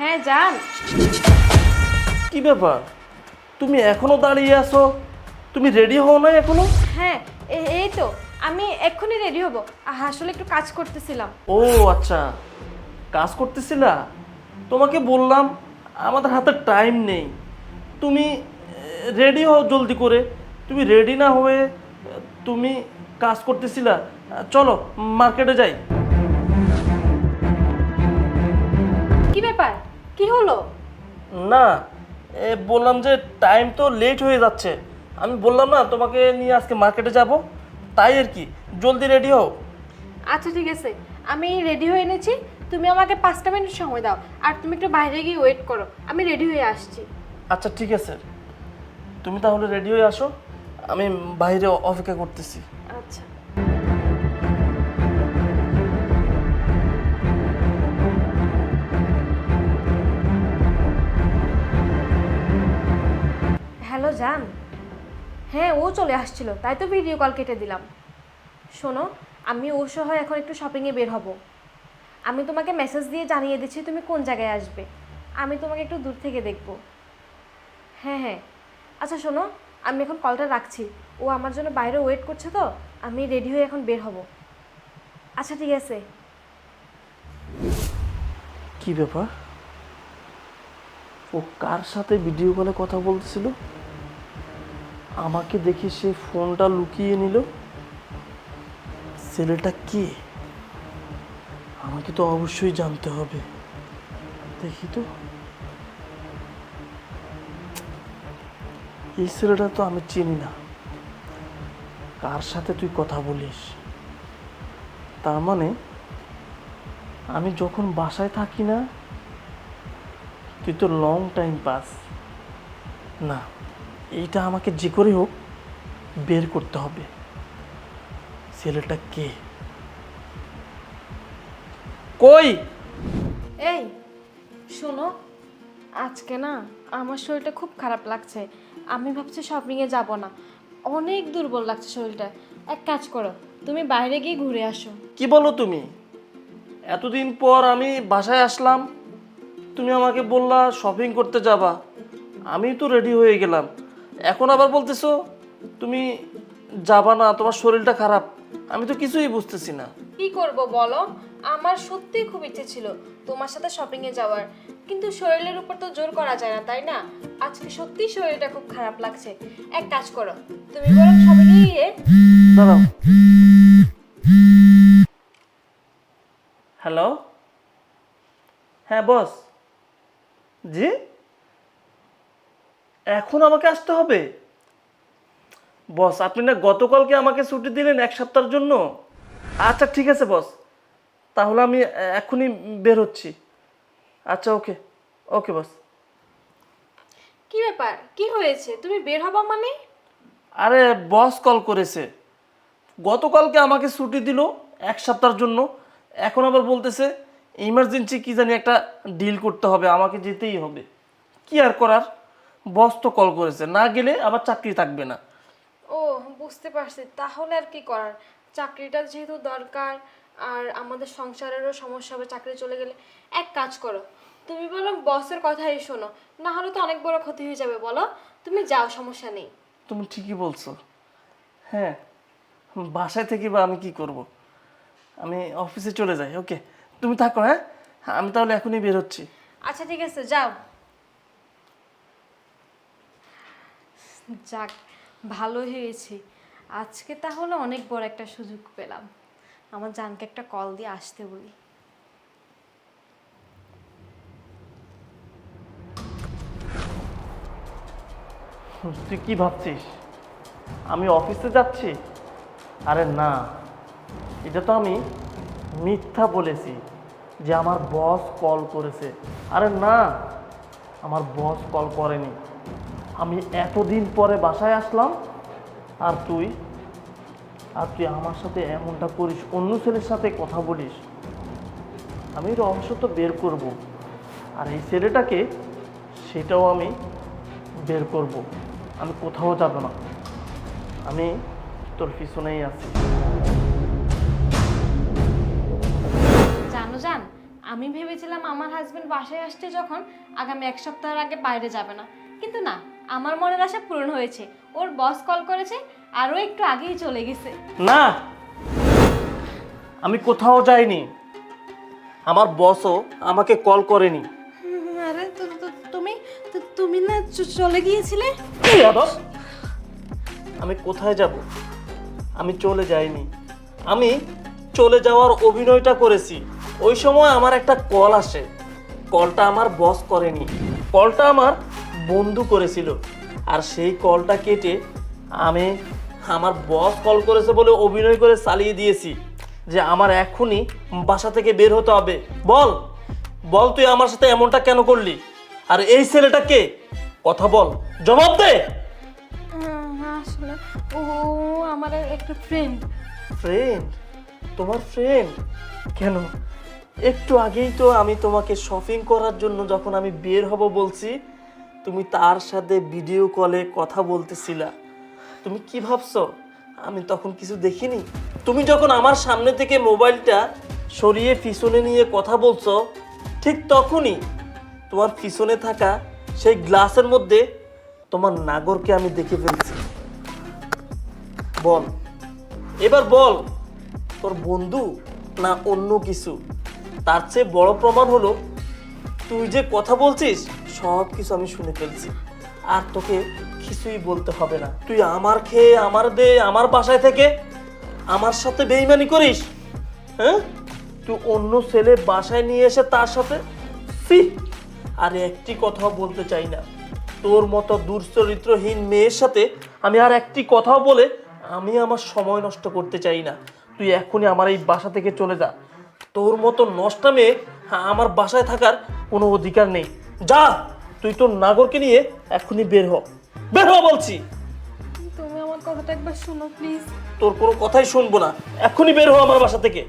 হ্যাঁ যান। কি ব্যাপার, তুমি এখনো দাঁড়িয়ে আছো? তুমি রেডি হও না এখনো? হ্যাঁ এই তো আমি এক্ষুনি রেডি হব। আসলে একটু কাজ করতেছিলাম। ও আচ্ছা, কাজ করতেছিলা। তোমাকে বললাম আমাদের হাতে টাইম নেই। তুমি রেডি হও জলদি করে। তুমি রেডি না হয়ে তুমি কাজ করতেছিলা। চলো মার্কেটে যাই। কি ব্যাপার, কি হলো? না, বললাম যে টাইম তো লেট হয়ে যাচ্ছে। আমি বললাম না তোমাকে নিয়ে আজকে মার্কেটে যাব, তাই আর কি। জলদি রেডি হও। আচ্ছা ঠিক আছে, আমি রেডি হয়ে এনেছি। তুমি আমাকে 5টা মিনিট সময় দাও, আর তুমি একটু বাইরে গিয়ে ওয়েট করো, আমি রেডি হয়ে আসছি। আচ্ছা ঠিক আছে, তুমি তাহলে রেডি হয়ে আসো, আমি বাইরে অপেক্ষা করতেছি। আচ্ছা। হ্যালো জান। হ্যাঁ ও চলে আসছিল, তাই তো ভিডিও কল কেটে দিলাম। শোনো, আমি ও সহ এখন একটু শপিংয়ে বের হব। আমি তোমাকে মেসেজ দিয়ে জানিয়ে দিচ্ছি তুমি কোন জায়গায় আসবে। আমি তোমাকে একটু দূর থেকে দেখব। হ্যাঁ হ্যাঁ। আচ্ছা শোনো, আমি এখন কলটা রাখছি। ও আমার জন্য বাইরে ওয়েট করছে, তো আমি রেডি হয়ে এখন বের হব। আচ্ছা ঠিক আছে। কি ব্যাপার, ও কার সাথে ভিডিও কলে কথা বলতেছিল? আমাকে দেখে সে ফোনটা লুকিয়ে নিল। ছেলেটা কে? আমাকে তো অবশ্যই জানতে হবে। দেখি তো, এই ছেলেটা তো আমি চিনি না। কার সাথে তুই কথা বলিস? তার মানে আমি যখন বাসায় থাকি না, তুই তো লং টাইম পাস। না, এইটা আমাকে যে করে হোক বের করতে হবে। ছেলেটা কে? কই? এই শোনো, আজকে না আমার শরীরটা খুব খারাপ লাগছে। আমি ভাবছি শপিংয়ে যাব না, অনেক দুর্বল লাগছে শরীরটা। এক কাজ করো, তুমি বাইরে গিয়ে ঘুরে আসো। কি বলো তুমি? এতদিন পর আমি বাসায় আসলাম, তুমি আমাকে বললা শপিং করতে যাবা। আমি তো রেডি হয়ে গেলাম, এখন আবার বলতেছো তুমি যাবা না, তোমার শরীরটা খারাপ। আমি তো কিছুই বুঝতেছি না। কি করব বলো, আমার সত্যিই খুব ইচ্ছে ছিল তোমার সাথে শপিংয়ে যাওয়ার, কিন্তু শরীরের উপর তো জোর করা যায় না, তাই না? আজকে সত্যিই শরীরটা খুব খারাপ লাগছে। এক কাজ করো, তুমি বরং শপিংয়ে গিয়ে। দাঁড়াও। হ্যালো, হ্যাঁ বস। জি, এখন আমাকে আসতে হবে? বস, আপনি না গতকালকে আমাকে ছুটি দিলেন 1 সপ্তাহের জন্য। আচ্ছা ঠিক আছে বস, তাহলে আমি এখনই বের হচ্ছি। আচ্ছা ওকে, ওকে বস। কি ব্যাপার, কি হয়েছে? তুমি বের হবা মানে? আরে বস কল করেছে, গতকালকে আমাকে ছুটি দিল 1 সপ্তাহের জন্য। এখন আবার বলতেছে ইমার্জেন্সি কি জানি একটা ডিল করতে হবে, আমাকে যেতেই হবে। কি আর করার, বস তো কল করেছে, না গেলে আবার চাকরি থাকবে না। ও, বুঝতে পারছি। তাহলে আর কি করার, চাকরিটা যেহেতু দরকার, আর আমাদের সংসারেরও সমস্যা হবে চাকরি চলে গেলে। এক কাজ করো, তুমি বরং বসের কথাই শোনো, না হলে তো অনেক বড় ক্ষতি হয়ে যাবে। বলো, তুমি যাও, সমস্যা নেই। তুমি ঠিকই বলছো। হ্যাঁ, বাসায় থেকে বা আমি কি করব? আমি অফিসে চলে যাই। ওকে, তুমি থাকো। হ্যাঁ, আমি তাহলে এখনই বের হচ্ছি। আচ্ছা ঠিক আছে, যাও। যাক, ভালো হয়েছে। আজকে তাহলে অনেক বড় একটা সুযোগ পেলাম। আমার জানকে একটা কল দিয়ে আসতে বলি। তুই কি ভাবছিস আমি অফিসে যাচ্ছি? আরে না, এটা তো আমি মিথ্যা বলেছি যে আমার বস কল করেছে। আরে না, আমার বস কল করেনি। আমি এতদিন পরে বাসায় আসলাম, আর তুই আমার সাথে এমনটা করিস, অন্য ছেলের সাথে কথা বলিস। আমি রহস্য তো বের করব, আর এই ছেলেটাকে সেটাও আমি বের করব। আমি কোথাও যাব না, আমি তোর পিছনেই আছি। জানো জান, আমি ভেবেছিলাম আমার হাজবেন্ড বাসায় আসছে যখন আগামী 1 সপ্তাহের আগে বাইরে যাবে না, কিন্তু না, আমার মনের আশা পূরণ হয়েছে। ওর বস কল করেছে আর ও একটু আগেই চলে গেছে। না, আমি কোথাও যাইনি, আমার বসও আমাকে কল করেনি। আরে তুমি তুমি না চলে গিয়েছিলে? আমি কোথায় যাব? আমি চলে যাইনি, আমি চলে যাওয়ার অভিনয়টা করেছি। ওই সময় আমার একটা কল আসে, কলটা আমার বস করেনি, কলটা আমার বন্ধু করেছিল। আর সেই কলটা কেটে আমি আমার বস কল করেছে বলে অভিনয় করে চালিয়ে দিয়েছি যে আমার এখনই বাসা থেকে বের হতে হবে। বল বল, তুই আমার সাথে এমনটা কেন করলি? আর এই ছেলেটা কে? কথা বল, জবাব দে। আসলে ও আমার একটা ফ্রেন্ড। ফ্রেন্ড? তোমার ফ্রেন্ড? কেন, একটু আগেই তো আমি তোমাকে শপিং করার জন্য যখন আমি বের হব বলছি, তুমি তার সাথে ভিডিও কলে কথা বলতেছিলা। তুমি কি ভাবছো আমি তখন কিছু দেখিনি? তুমি যখন আমার সামনে থেকে মোবাইলটা সরিয়ে পিছনে নিয়ে কথা বলছো, ঠিক তখনই তোমার পিছনে থাকা সেই গ্লাসের মধ্যে তোমার নাগরকে আমি দেখে ফেলছি। বল, এবার বল, তোর বন্ধু না অন্য কিছু? তার চেয়ে বড় প্রমাণ হলো তুই যে কথা বলছিস সব কিছু আমি শুনে ফেলছি, আর তোকে কিছুই বলতে হবে না। তুই আমার খেয়ে আমার দে আমার বাসায় থেকে আমার সাথে বেইমানি করিস, হ্যাঁ? তুই অন্য ছেলে বাসায় নিয়ে এসে তার সাথে সি। আর একটি কথাও বলতে চাই না, তোর মতো দুশ্চরিত্রহীন মেয়ের সাথে আমি আর একটি কথাও বলে আমি আমার সময় নষ্ট করতে চাই না। তুই এখনই আমার এই বাসা থেকে চলে যা। তোর মতো নষ্টা মেয়ে আমার বাসায় থাকার কোনো অধিকার নেই। যা, তুই তোর নাগরকে নিয়ে এখনই বের হ, বের হ বলছি। তুমি আমার কথাটা একবার শোনো প্লিজ। তোর কোনো কথাই শুনবো না, এখনই বের হ আমার বাসা থেকে।